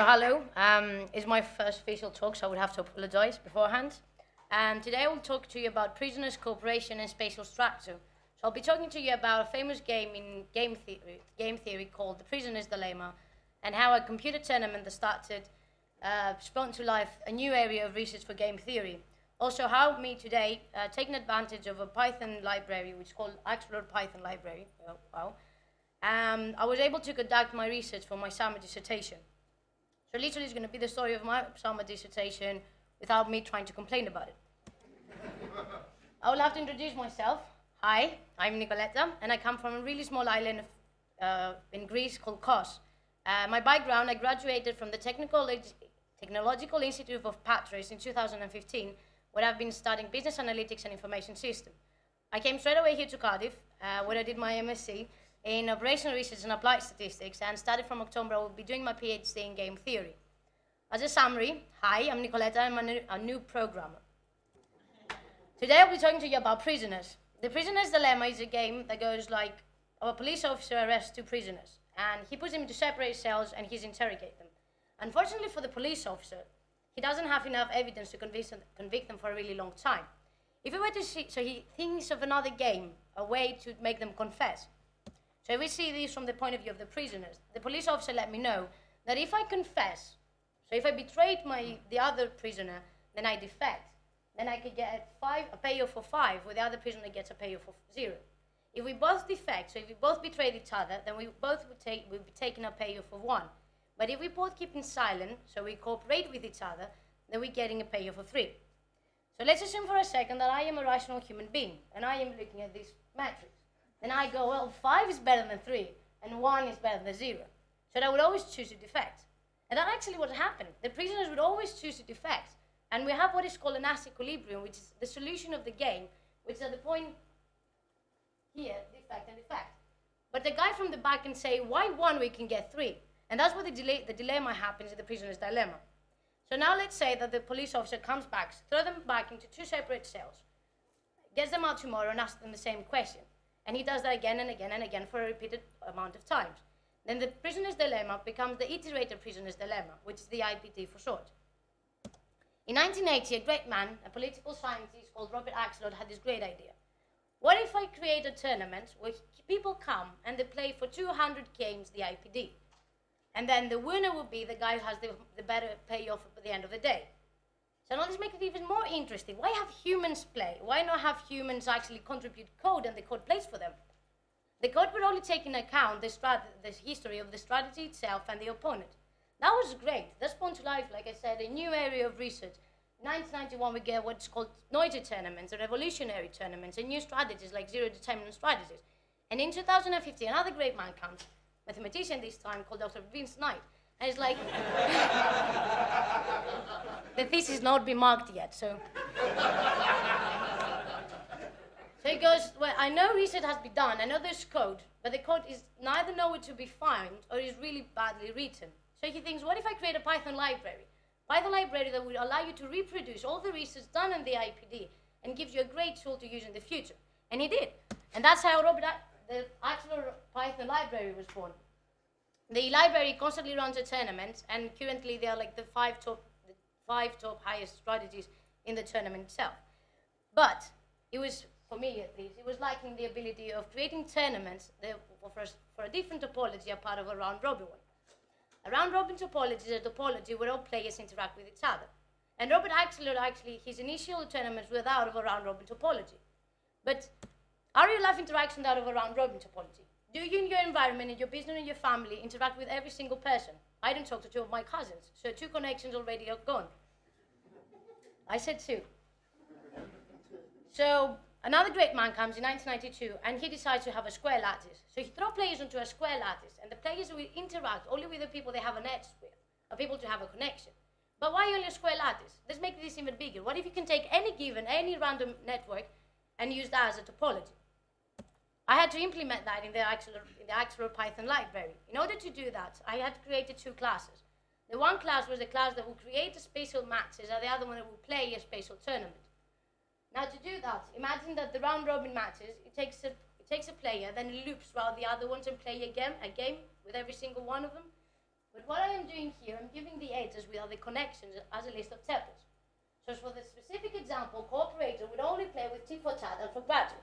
hello. It's my first official talk, so I would have to apologize beforehand. And today I will talk to you about prisoners, cooperation, and spatial structure. So I'll be talking to you about a famous game in game theory called the Prisoners Dilemma, and how a computer tournament that started spawned to life a new area of research for game theory. Also, how me today taking advantage of a Python library, which is called Axelrod Python library. I was able to conduct my research for my summer dissertation. So literally, it's going to be the story of my summer dissertation without me trying to complain about it. I will have to introduce myself. Hi, I'm Nikoleta, and I come from a really small island in Greece called Kos. My background, I graduated from the Technological Institute of Patras in 2015, where I've been studying business analytics and information system. I came straight away here to Cardiff, where I did my MSc in operational research and applied statistics, and started from October, I will be doing my PhD in game theory. As a summary, hi, I'm Nikoleta, I'm a new programmer. Today I'll be talking to you about prisoners. The Prisoners Dilemma is a game that goes like, a police officer arrests two prisoners, and he puts them into separate cells and he's interrogate them. Unfortunately for the police officer, he doesn't have enough evidence to convict them for a really long time. If we were to see, so he thinks of another game, a way to make them confess. So if we see this from the point of view of the prisoners, the police officer let me know that if I confess, so if I betrayed the other prisoner, then I defect, then I could get a payoff for 5, where the other prisoner gets a payoff for 0. If we both defect, so if we both betrayed each other, then we both would be taking a payoff of 1. But if we both keep silent, so we cooperate with each other, then we're getting a payoff of 3. So let's assume for a second that I am a rational human being, and I am looking at this matrix. Then I go, well, 5 is better than 3, and 1 is better than 0. So I would always choose to defect. And that's actually what happened. The prisoners would always choose to defect. And we have what is called a Nash Equilibrium, which is the solution of the game, which is at the point here, defect and defect. But the guy from the back can say, why 1 we can get 3? And that's where the dilemma happens in the Prisoner's Dilemma. So now let's say that the police officer comes back, throws them back into 2 separate cells, gets them out tomorrow and asks them the same question. And he does that again and again and again for a repeated amount of times. Then the Prisoner's Dilemma becomes the Iterated Prisoners Dilemma, which is the IPD for short. In 1980, a great man, a political scientist called Robert Axelrod, had this great idea. What if I create a tournament where people come and they play for 200 games the IPD? And then the winner will be the guy who has the better payoff at the end of the day. So now let's make it even more interesting. Why have humans play? Why not have humans actually contribute code and the code plays for them? The code would only take into account the history of the strategy itself and the opponent. That was great. That spawned to life, like I said, a new area of research. In 1991, we get what's called noisy tournaments, or revolutionary tournaments, and new strategies like zero-determinant strategies. And in 2015, another great man comes, mathematician this time, called Dr. Vince Knight. And it's like, the thesis not been marked yet, so. So he goes, well, I know research has been done, I know there's code, but the code is neither nowhere to be found or is really badly written. So he thinks, what if I create a Python library? Python library that would allow you to reproduce all the research done in the IPD and gives you a great tool to use in the future. And he did. And that's how the Axelrod Python library was born. The library constantly runs a tournament, and currently they are like the five top highest strategies in the tournament itself. But it was, for me at least, it was lacking the ability of creating tournaments for a different topology, a part of a round-robin one. A round-robin topology is a topology where all players interact with each other. And Robert Axelrod, actually, his initial tournaments were out of a round-robin topology. But are real-life interactions out of a round-robin topology? Do you in your environment, in your business, in your family, interact with every single person? I don't talk to 2 of my cousins, so 2 connections already are gone. I said 2. So another great man comes in 1992, and he decides to have a square lattice. So he throws players onto a square lattice, and the players will interact only with the people they have a net with, or people to have a connection. But why only a square lattice? Let's make this even bigger. What if you can take any random network and use that as a topology? I had to implement that in the Axelrod Python library. In order to do that, I had created 2 classes. The one class was the class that will create the spatial matches, and the other one that will play a spatial tournament. Now to do that, imagine that the round-robin matches, it takes a player, then it loops while the other ones and play a game with every single one of them. But what I am doing here, I'm giving the edges with other connections as a list of tuples. So for the specific example, cooperator would only play with tit for tat and for gradual.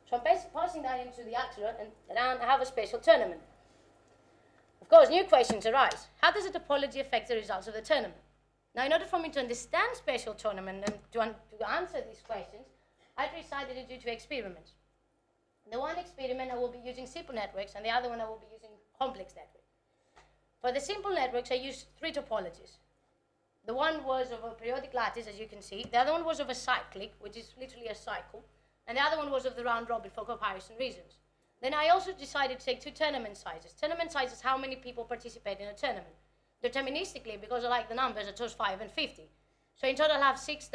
So I'm passing that into the Axelrod and then I have a special tournament. Of course, new questions arise. How does a topology affect the results of the tournament? Now, in order for me to understand spatial tournament and to answer these questions, I decided to do two experiments. The one experiment I will be using simple networks, and the other one I will be using complex networks. For the simple networks, I used three topologies. The one was of a periodic lattice, as you can see. The other one was of a cyclic, which is literally a cycle. And the other one was of the round robin for comparison reasons. Then I also decided to take two tournament sizes. Tournament sizes, how many people participate in a tournament. Deterministically, because I like the numbers, I chose 5 and 50. So in total, I'll have six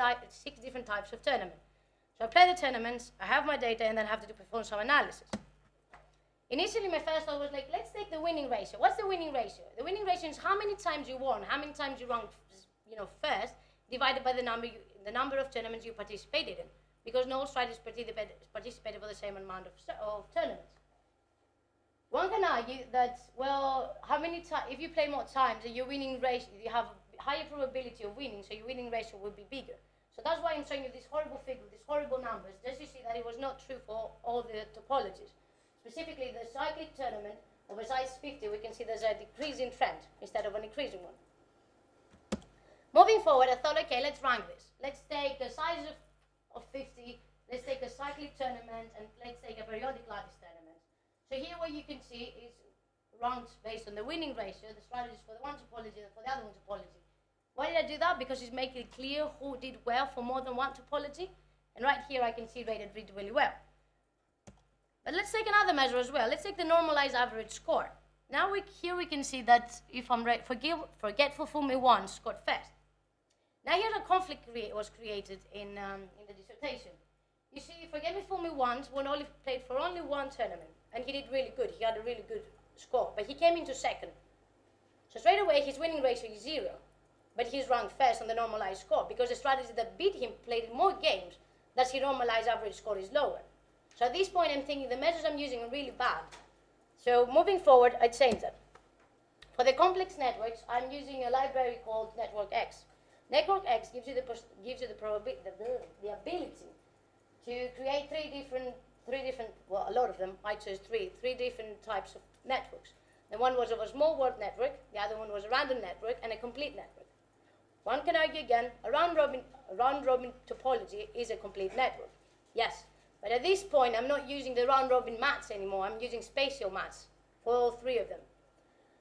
different types of tournament. So I play the tournaments, I have my data, and then have to perform some analysis. Initially, my first thought was like, let's take the winning ratio. What's the winning ratio? The winning ratio is how many times you won, how many times you ranked, first, divided by the number of tournaments you participated in. Because no strategists participated for the same amount of tournaments. One can argue that, well, if you play more times, your winning ratio, you have a higher probability of winning, so your winning ratio will be bigger. So that's why I'm showing you this horrible figure, these horrible numbers, just to see that it was not true for all the topologies. Specifically, the cyclic tournament of a size 50, we can see there's a decreasing trend instead of an increasing one. Moving forward, I thought, okay, let's rank this. Let's take the size of 50, let's take a cyclic tournament, and let's take a periodic lattice tournament. So here what you can see is ranked based on the winning ratio, the strategies for the one topology and for the other one topology. Why did I do that? Because it's making it clear who did well for more than one topology. And right here I can see rated really well. But let's take another measure as well. Let's take the normalized average score. Now here we can see that if I'm forgetful fool me once scored first. Now here a conflict was created in the dissertation. You see, Forget Me Fool Me Once only played for only one tournament, and he did really good. He had a really good score, but he came into second. So straight away, his winning ratio is 0, but he's ranked first on the normalized score because the strategy that beat him played more games, thus his normalized average score is lower. So at this point, I'm thinking the measures I'm using are really bad. So moving forward, I change that. For the complex networks, I'm using a library called Network X. Network X gives you the ability to create well, a lot of them, I chose three different types of networks. The one was of a small world network, the other one was a random network, and a complete network. One can argue again, a round robin topology is a complete network. Yes, but at this point, I'm not using the round robin maths anymore, I'm using spatial maths for all three of them.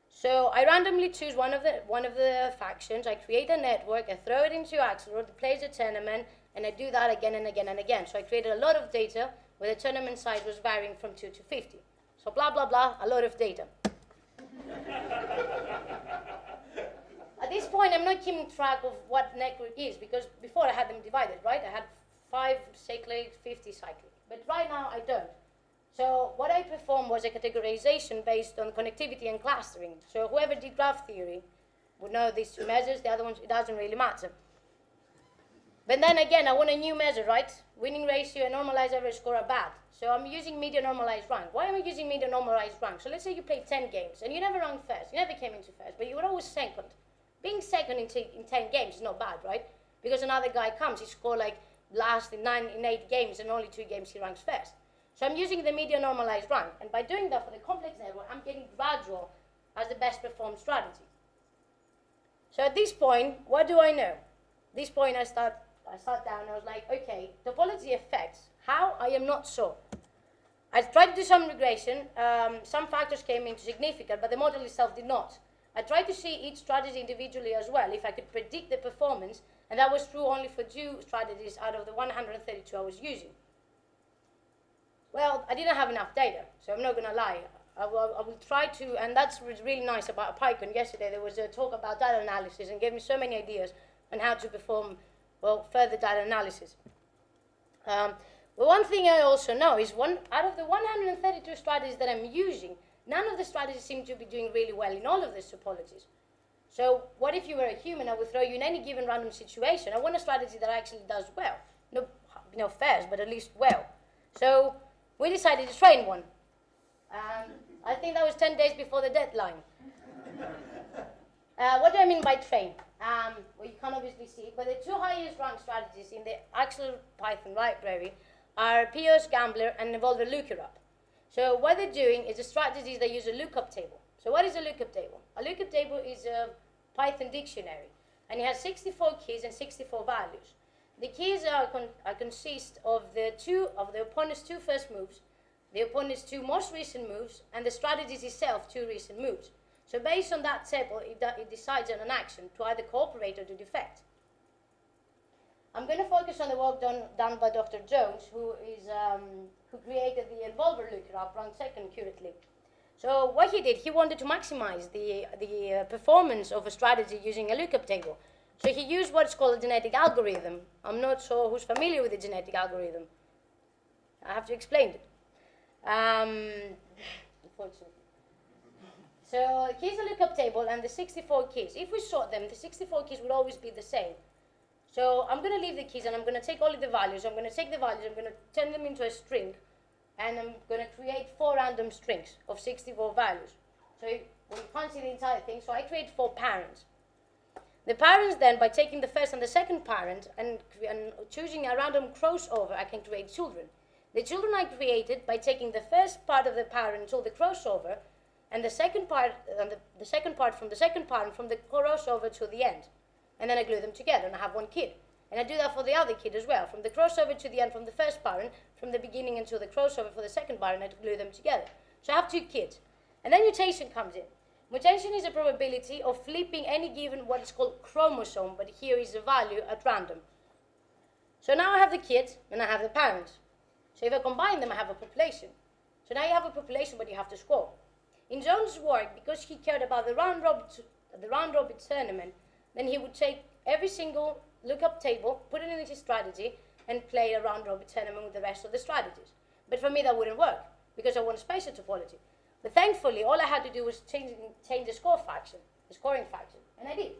So I randomly choose one of the factions, I create a network, I throw it into Axelrod, it plays a tournament, and I do that again and again and again. So I created a lot of data where the tournament size was varying from 2 to 50. So blah, blah, blah, a lot of data. At this point, I'm not keeping track of what network is, because before I had them divided, right? I had 5 cyclic, 50 cyclic. But right now, I don't. So what I performed was a categorization based on connectivity and clustering. So whoever did graph theory would know these two measures. The other ones, it doesn't really matter. But then again, I want a new measure, right? Winning ratio and normalized average score are bad. So I'm using median normalized rank. Why am I using median normalized rank? So let's say you played 10 games and you never ranked first. You never came into first, but you were always second. Being second in 10 games is not bad, right? Because another guy comes, he scored like last in 8 games and only 2 games he ranks first. So I'm using the median normalized rank. And by doing that for the complex network, I'm getting gradual as the best performed strategy. So at this point, what do I know? At this point, I sat down and I was like, okay, topology effects. How? I am not sure. I tried to do some regression. Some factors came into significant, but the model itself did not. I tried to see each strategy individually as well, if I could predict the performance, and that was true only for 2 strategies out of the 132 I was using. Well, I didn't have enough data, so I'm not going to lie. I will try to, and that's what's really nice about Pycon. Yesterday there was a talk about data analysis and gave me so many ideas on how to perform, well, further data analysis. Well, one thing I also know is out of the 132 strategies that I'm using, none of the strategies seem to be doing really well in all of the topologies. So what if you were a human? I would throw you in any given random situation. I want a strategy that actually does well. No fairs, but at least well. So we decided to train one. I think that was 10 days before the deadline. What do I mean by train? Well, you can't obviously see, but the two highest ranked strategies in the Axelrod Python library are POS Gambler and Evolver Lookup. So what they're doing is the strategies that use a lookup table. So what is a lookup table? A lookup table is a Python dictionary, and it has 64 keys and 64 values. The keys consist of the opponent's two first moves, the opponent's two most recent moves, and the strategies itself, two recent moves. So based on that table, it decides on an action to either cooperate or to defect. I'm going to focus on the work done by Dr. Jones, who created the Evolver Lookup, ranked second currently. So what he did, he wanted to maximize the performance of a strategy using a lookup table. So he used what's called a genetic algorithm. I'm not sure who's familiar with the genetic algorithm. I have to explain it. Unfortunately. So here's a lookup table and the 64 keys. If we sort them, the 64 keys would always be the same. So I'm going to leave the keys and I'm going to take all of the values. I'm going to take the values, I'm going to turn them into a string, and I'm going to create 4 random strings of 64 values. So you can't see the entire thing, so I create 4 parents. The parents then, by taking the first and the second parent and choosing a random crossover, I can create children. The children I created by taking the first part of the parent until the crossover, and the second part from the second parent from the crossover to the end. And then I glue them together and I have one kid. And I do that for the other kid as well. From the crossover to the end from the first parent, from the beginning until the crossover for the second parent, I glue them together. So I have 2 kids. And then mutation comes in. Mutation is a probability of flipping any given what is called chromosome, but here is a value at random. So now I have the kids and I have the parents. So if I combine them, I have a population. So now you have a population, but you have to score. In Jones' work, because he cared about the round robin tournament, then he would take every single lookup table, put it in his strategy, and play a round robin tournament with the rest of the strategies. But for me, that wouldn't work because I want spatial topology. But thankfully, all I had to do was change the scoring faction, and I did.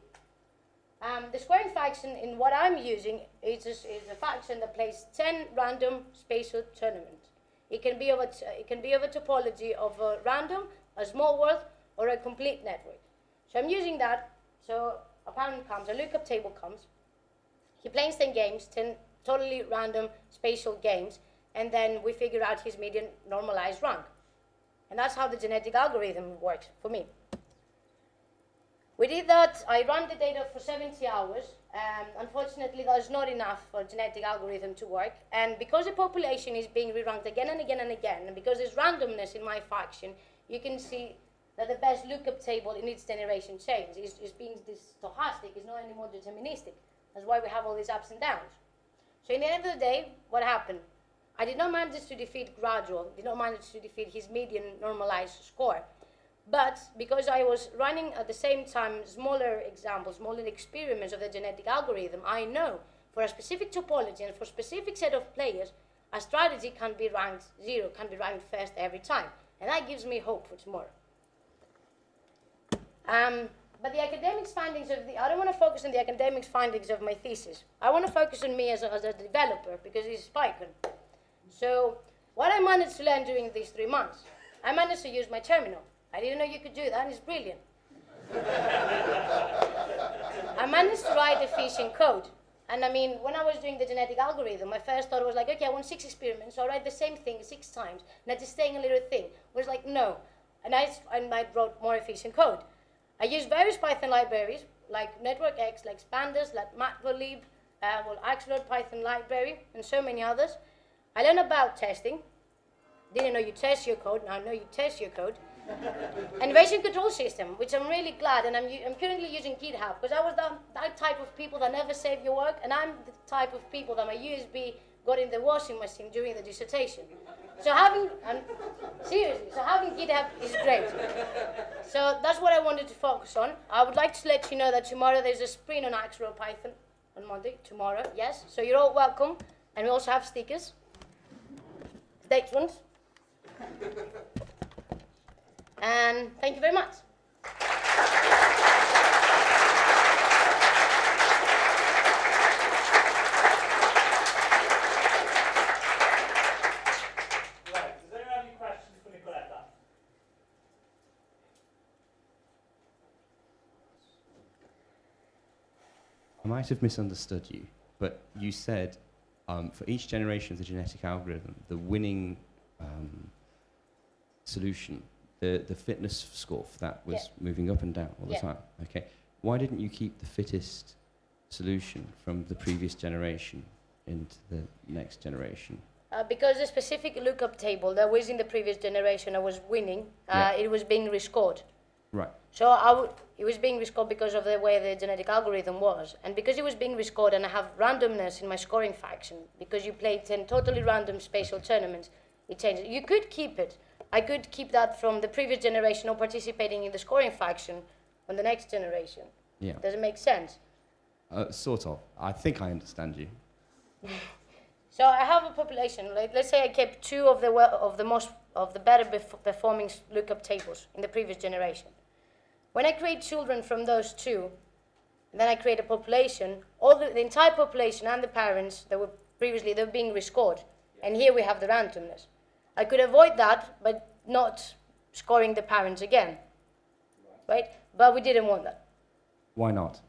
The scoring faction in what I'm using is a faction that plays 10 random spatial tournaments. It can be of a topology of a random, a small world, or a complete network. So I'm using that. So a parent comes, a lookup table comes. He plays 10 games, 10 totally random spatial games, and then we figure out his median normalized rank. And that's how the genetic algorithm works for me. We did that. I ran the data for 70 hours. Unfortunately, that's not enough for a genetic algorithm to work. And because the population is being re-ranked again and again and again, and because there's randomness in my faction, you can see that the best lookup table in its generation change is being this stochastic, is not anymore deterministic. That's why we have all these ups and downs. So in the end of the day, what happened? I did not manage to defeat Gradual, did not manage to defeat his median normalized score. But because I was running at the same time smaller examples, smaller experiments of the genetic algorithm, I know for a specific topology and for a specific set of players, a strategy can be ranked 0, can be ranked first every time. And that gives me hope for tomorrow. But the academics findings I don't want to focus on the academics findings of my thesis. I want to focus on me as a developer because it's Pycon. So what I managed to learn during these 3 months, I managed to use my terminal. I didn't know you could do that, and it's brilliant. I managed to write efficient code. And I mean, when I was doing the genetic algorithm, my first thought was like, okay, I want 6 experiments, so I'll write the same thing 6 times, and I just staying a little thing. It was like, no. And I wrote more efficient code. I used various Python libraries, like NetworkX, like Pandas, like Matplotlib, Axelrod Python library, and so many others. I learned about testing. Didn't know you test your code, now I know you test your code. And version control system, which I'm really glad, and I'm currently using GitHub, because I was that type of people that never save your work, and I'm the type of people that my USB got in the washing machine during the dissertation. So having GitHub is great. So that's what I wanted to focus on. I would like to let you know that tomorrow there's a sprint on Axelrod Python, on Monday, tomorrow, yes. So you're all welcome, and we also have stickers. Next ones. And thank you very much. Right, does anyone have any questions for Nikoleta? might have misunderstood you, but you said for each generation of the genetic algorithm, the winning solution, the fitness score for that was moving up and down all the time. Okay. Why didn't you keep the fittest solution from the previous generation into the next generation? Because the specific lookup table that was in the previous generation I was winning, it was being rescored. Right. So it was being rescored because of the way the genetic algorithm was. And because it was being rescored and I have randomness in my scoring faction, because you play 10 totally random spatial tournaments, it changes. You could keep it. I could keep that from the previous generation or participating in the scoring faction on the next generation. Yeah. Does it make sense? Sort of. I think I understand you. So I have a population. Like, let's say I kept two of the better performing lookup tables in the previous generation. When I create children from those two, then I create a population. All the entire population and the parents that were previously they were being rescored, and here we have the randomness. I could avoid that by not scoring the parents again, right? But we didn't want that. Why not?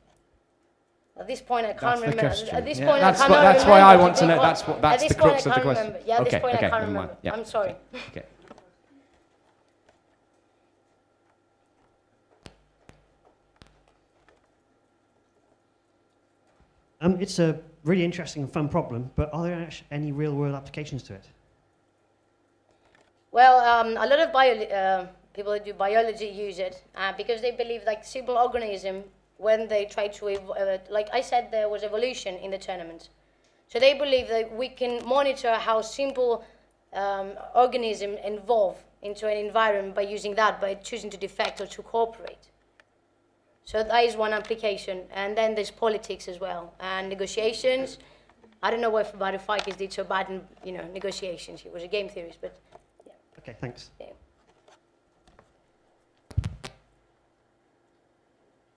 At this point, I can't remember. At this Yeah, point, that's I cannot that's remember. why I want to know. That's the crux of the question. Remember. Yeah, at this point, I can't remember. Yeah. I'm sorry. Okay. It's a really interesting and fun problem, but are there any real-world applications to it? Well, a lot of people who do biology use it because they believe, like simple organism, when they try to, like I said, there was evolution in the tournament. So they believe that we can monitor how simple organisms evolve into an environment by using that, by choosing to defect or to cooperate. So that is one application. And then there's politics as well, and negotiations. I don't know if Varoufakis did so bad in negotiations. It was a game theorist, but yeah. Okay, thanks. Yeah.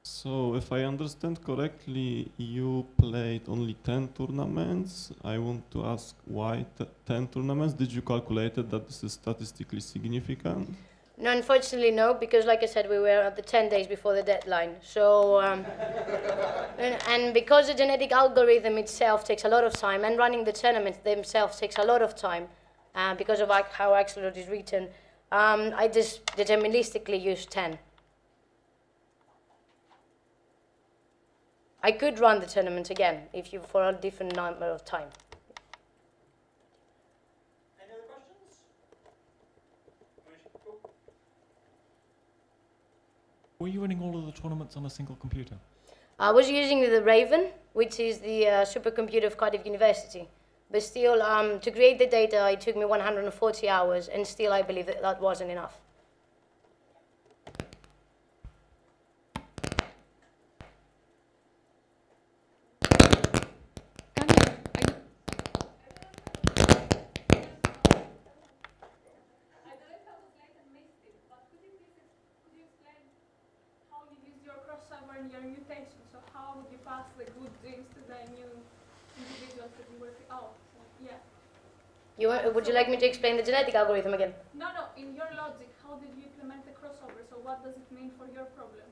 So, if I understand correctly, you played only 10 tournaments. I want to ask why 10 tournaments? Did you calculate that this is statistically significant? No, unfortunately, no, because like I said, we were at the 10 days before the deadline. So, and because the genetic algorithm itself takes a lot of time, and running the tournaments themselves takes a lot of time, because of how Axelrod is written, I just deterministically used 10. I could run the tournament again for a different number of time. Any other questions? Were you running all of the tournaments on a single computer? I was using the Raven, which is the supercomputer of Cardiff University. But still, to create the data, it took me 140 hours, and still I believe that wasn't enough. And your mutation, so how would you pass the good genes to the new individuals that you were? Oh, so, yeah. Would you like me to explain the genetic algorithm again? No, in your logic, how did you implement the crossover? So what does it mean for your problem?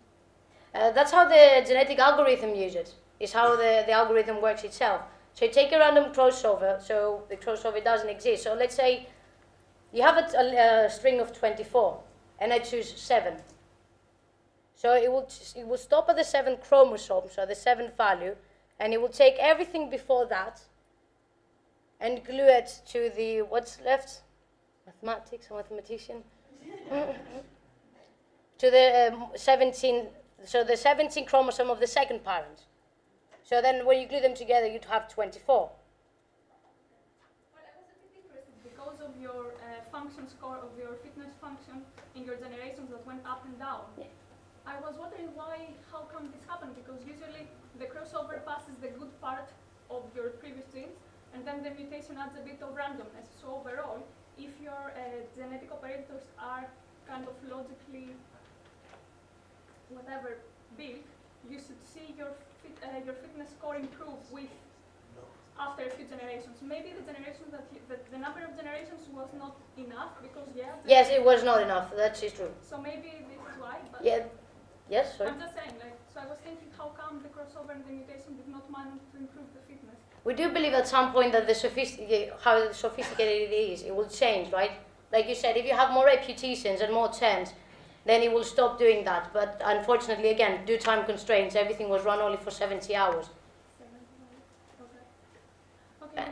That's how the genetic algorithm uses it. It's how the algorithm works itself. So you take a random crossover, so the crossover doesn't exist. So let's say you have a string of 24, and I choose 7. So it will stop at the 7th chromosome, so the 7th value, and it will take everything before that and glue it to the, what's left? Mathematics, a mathematician? To the 17 chromosome of the second parent. So then when you glue them together, you'd have 24. Well, I was a bit interested because of your function score of your fitness function in your generations that went up and down. Yeah. I was wondering how come this happened, because usually the crossover passes the good part of your previous genes, and then the mutation adds a bit of randomness. So overall, if your genetic operators are kind of logically whatever built, you should see your fitness score improve after a few generations. Maybe the generations the number of generations was not enough because Yes, it was not enough. That is true. So maybe this is why. But Yeah, Yes, sorry. I'm just saying, like, so I was thinking, how come the crossover and the mutation did not manage to improve the fitness? We do believe at some point that how sophisticated it is, it will change, right? Like you said, if you have more repetitions and more turns, then it will stop doing that. But unfortunately, again, due to time constraints, everything was run only for 70 hours. Okay. Okay,